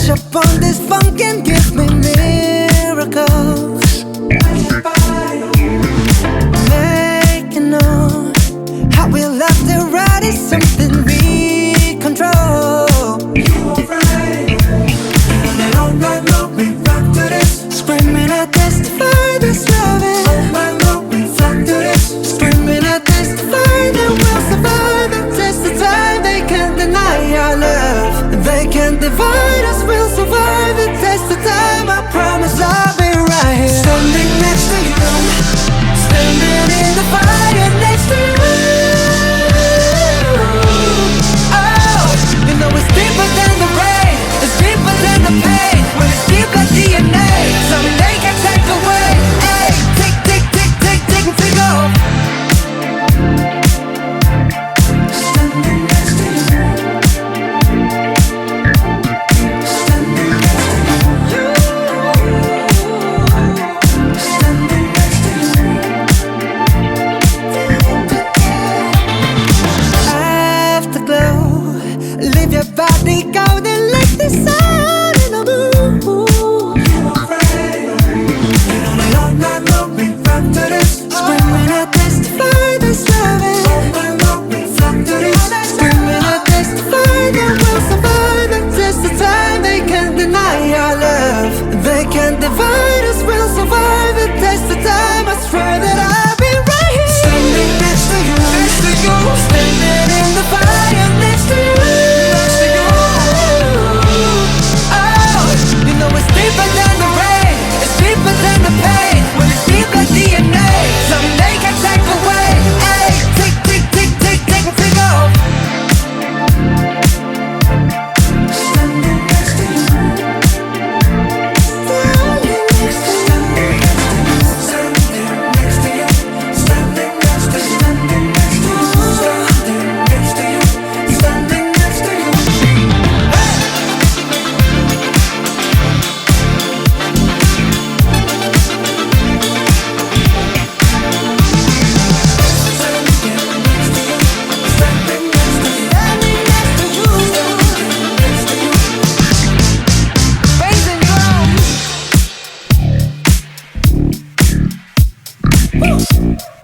Wash up on this funk and give me miracles. Make you know how we love to ride is something we control. All night long we rock to this, screaming I testify this loving. All night long we rock to this, screaming I testify that we'll survive and test the time. They can't deny our love, they can't divide us. We'll survive and test the time. I promise I'll be right here, standing next to you, standing in the fire next to you. Oh, you know it's deeper than the rain, it's deeper than the pain. When it's deep like DNA, someday can take away. Hey, tick, tick, tick, tick, tick, tick off. Standing next to you, standing next to you, standing next to you. Afterglow, leave your body golden like the sun in a moon. All night long we rock to this, screaming I testify this loving. All night long we rock to this, screaming I testify that we'll survive and test the time. They can't deny our love, they can't divide us. We'll survive and test the time. I swear that I'll be right here, standing next to you, next to you, standing in the fire next to you, next to you. Oh, you know it's deeper than the rain, it's deeper than the pain. When it's deep like DNA, someday can take away. Hey, tick, tick, tick, tick, tick, tick off. Standing next to you, standing next to you, standing next to you, standing next to you, standing next to you, standing next to you, standing next to you. Raising drums. Woo.